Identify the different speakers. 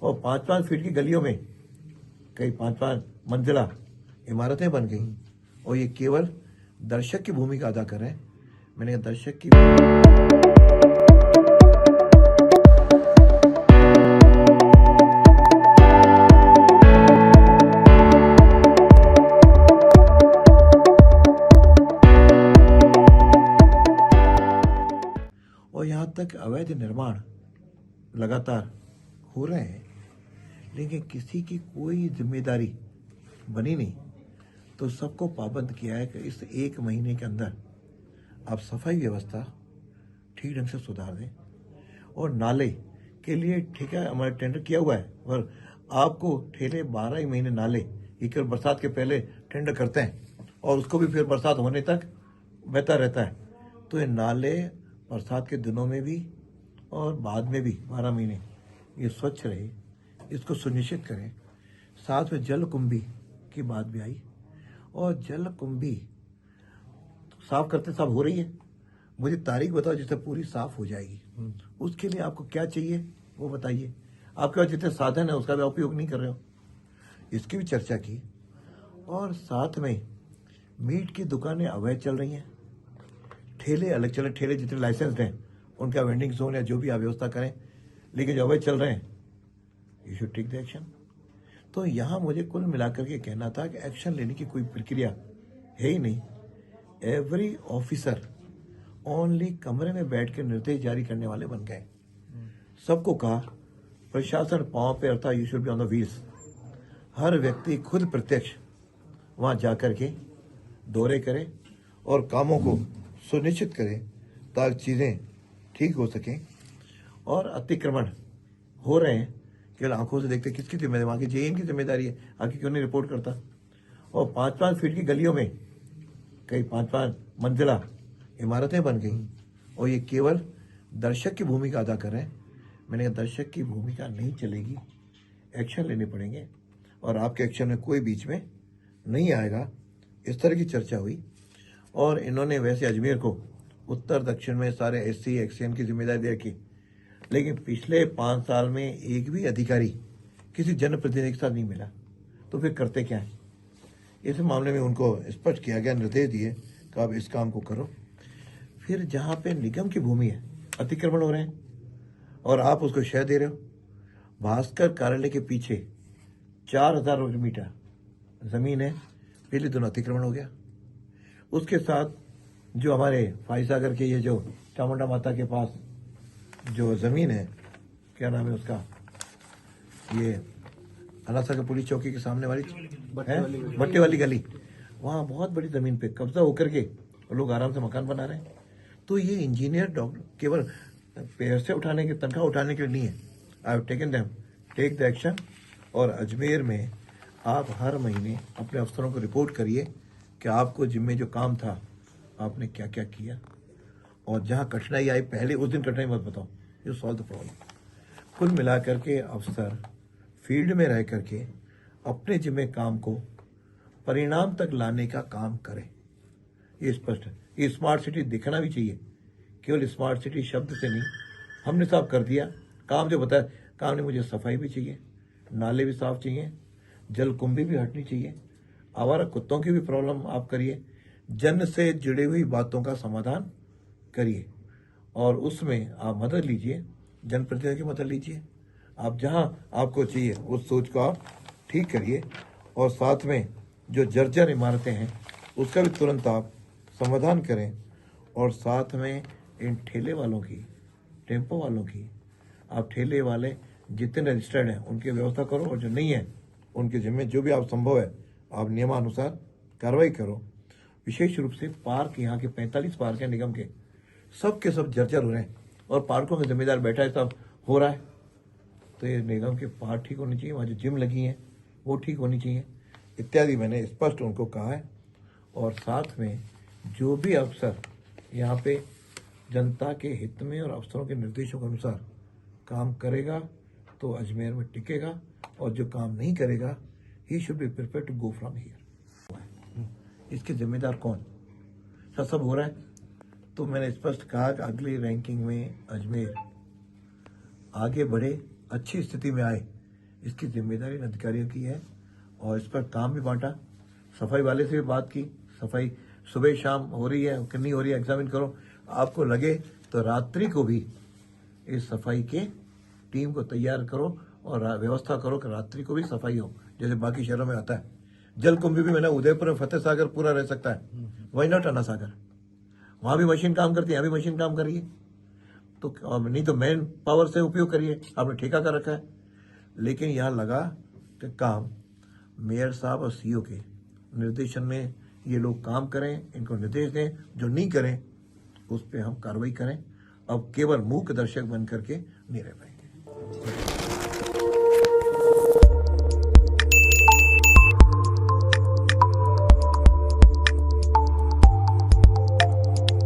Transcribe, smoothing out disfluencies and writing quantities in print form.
Speaker 1: और 5-5 फीट की गलियों में कई 5-5 मंजिला इमारतें बन गई और ये केवल दर्शक की भूमिका अदा कर रहे हैं। मैंने कहा दर्शक की और यहाँ तक अवैध निर्माण लगातार हो रहे हैं, लेकिन किसी की कोई जिम्मेदारी बनी नहीं। तो सबको पाबंद किया है कि इस 1 महीने के अंदर आप सफाई व्यवस्था ठीक ढंग से सुधार दें और नाले के लिए ठेका हमारा टेंडर किया हुआ है, पर आपको ठेले 12 ही महीने नाले ये केवल बरसात के पहले टेंडर करते हैं और उसको भी फिर बरसात होने तक बहता रहता है। तो ये नाले बरसात के दिनों में भी और बाद में भी 12 महीने ये स्वच्छ रहे, इसको सुनिश्चित करें। साथ में जल कुंभी की बात भी आई और जल कुंभी साफ करते साफ हो रही है। मुझे तारीख बताओ जिससे पूरी साफ हो जाएगी। उसके लिए आपको क्या चाहिए वो बताइए। आपके पास जितने साधन है उसका भी उपयोग नहीं कर रहे हो, इसकी भी चर्चा की। और साथ में मीट की दुकानें अवैध चल रही हैं, ठेले अलग चल रहे, ठेले जितने लाइसेंस हैं उनका वेंडिंग जोन या जो भी आप व्यवस्था करें, लेकिन जो अवैध चल रहे हैं you should take the action. तो यहाँ मुझे कुल मिलाकर के कहना था कि एक्शन लेने की कोई प्रक्रिया है ही नहीं। एवरी ऑफिसर ओनली कमरे में बैठ के निर्देश जारी करने वाले बन गए। सबको कहा प्रशासन पांव पे अर्थात you should be on the wheels. हर व्यक्ति खुद प्रत्यक्ष वहां जाकर के दौरे करे और कामों को सुनिश्चित करे ताकि चीजें ठीक हो सकें। और अतिक्रमण हो रहे हैं केवल आंखों से देखते, किसकी जिम्मेदारी? वहां की जेएन की जिम्मेदारी है, आगे क्यों नहीं रिपोर्ट करता? और 5-5 फीट की गलियों में कई 5-5 मंजिला इमारतें बन गई और ये केवल दर्शक की भूमिका अदा कर रहे हैं। मैंने कहा दर्शक की भूमिका नहीं चलेगी, एक्शन लेने पड़ेंगे और आपके एक्शन में कोई बीच में नहीं आएगा। इस तरह की चर्चा हुई और इन्होंने वैसे अजमेर को उत्तर दक्षिण में सारे एससी एक्सएन की जिम्मेदारी दे रखी, लेकिन पिछले 5 साल में एक भी अधिकारी किसी जनप्रतिनिधि के साथ नहीं मिला। तो फिर करते क्या है? इस मामले में उनको स्पष्ट किया गया, निर्देश दिए कि आप इस काम को करो। फिर जहाँ पे निगम की भूमि है, अतिक्रमण हो रहे हैं और आप उसको शह दे रहे हो। भास्कर कार्यालय के पीछे 4000 वर्ग मीटर जमीन है, पहले दोनों अतिक्रमण हो गया। उसके साथ जो हमारे फाइसागर के ये जो चामुंडा माता के पास जो जमीन है, क्या नाम है उसका, ये अनासागर पुलिस चौकी के सामने वाली भट्टे वाली गली, वहाँ बहुत बड़ी जमीन पे कब्जा होकर के लोग आराम से मकान बना रहे हैं। तो ये इंजीनियर डॉक्टर केवल पैसे उठाने के, तनख्वाह उठाने के लिए नहीं है। I have taken them, take the action. और अजमेर में आप हर महीने अपने अफसरों को रिपोर्ट करिए कि आपको जिम्मे जो काम था आपने क्या क्या किया, और जहाँ कठिनाई आई पहले उस दिन कठिनाई मत बताओ, यू सॉल्व द प्रॉब्लम। कुल मिलाकर के अफसर फील्ड में रह करके अपने जिम्मे काम को परिणाम तक लाने का काम करें, ये स्पष्ट है। ये स्मार्ट सिटी दिखना भी चाहिए, केवल स्मार्ट सिटी शब्द से नहीं। हमने साफ कर दिया काम, जो बताया काम ने, मुझे सफाई भी चाहिए, नाले भी साफ चाहिए, जल कुंभी भी हटनी चाहिए, आवारा कुत्तों की भी प्रॉब्लम आप करिए, जन से जुड़ी हुई बातों का समाधान करिए और उसमें आप मदद लीजिए, जनप्रतिनिधि की मदद लीजिए। आप जहां आपको चाहिए उस सोच को आप ठीक करिए और साथ में जो जर्जर इमारतें हैं उसका भी तुरंत आप समाधान करें। और साथ में इन ठेले वालों की, टेम्पो वालों की, आप ठेले वाले जितने रजिस्टर्ड हैं उनकी व्यवस्था करो और जो नहीं है उनके जिम्मे जो भी आप संभव है आप नियमानुसार कार्रवाई करो। विशेष रूप से पार्क, यहाँ के 45 पार्क हैं निगम के, सब के सब जर्जर हो रहे हैं और पार्कों में जिम्मेदार बैठा है, सब हो रहा है। तो ये निगम के पार्क ठीक होने चाहिए, वहाँ जो जिम लगी हैं वो ठीक होनी चाहिए इत्यादि मैंने स्पष्ट उनको कहा है। और साथ में जो भी अफसर यहाँ पे जनता के हित में और अफसरों के निर्देशों के अनुसार काम करेगा तो अजमेर में टिकेगा, और जो काम नहीं करेगा he should be prepared to go from here. इसके जिम्मेदार कौन? सब हो रहा है। तो मैंने स्पष्ट कहा कि अगली रैंकिंग में अजमेर आगे बढ़े, अच्छी स्थिति में आए, इसकी जिम्मेदारी इन अधिकारियों की है और इस पर काम भी बांटा। सफाई वाले से भी बात की, सफाई सुबह शाम हो रही है कि नहीं हो रही है एग्जामिन करो। आपको लगे तो रात्रि को भी इस सफाई के टीम को तैयार करो और व्यवस्था करो कि रात्रि को भी सफाई हो, जैसे बाकी शहरों में आता है। जल कुंभ भी मैंने उदयपुर में फतेह सागर पूरा रह सकता है, वाई नॉट अन्ना सागर, वहां भी मशीन काम करती है, यहाँ भी मशीन काम करिए। तो नहीं तो मैन पावर से उपयोग करिए, आपने ठेका कर रखा है। लेकिन यहाँ लगा कि काम मेयर साहब और सीओ के निर्देशन में ये लोग काम करें, इनको निर्देश दें, जो नहीं करें उस पर हम कार्रवाई करें। अब केवल मूक दर्शक बन करके नहीं रह पाएंगे।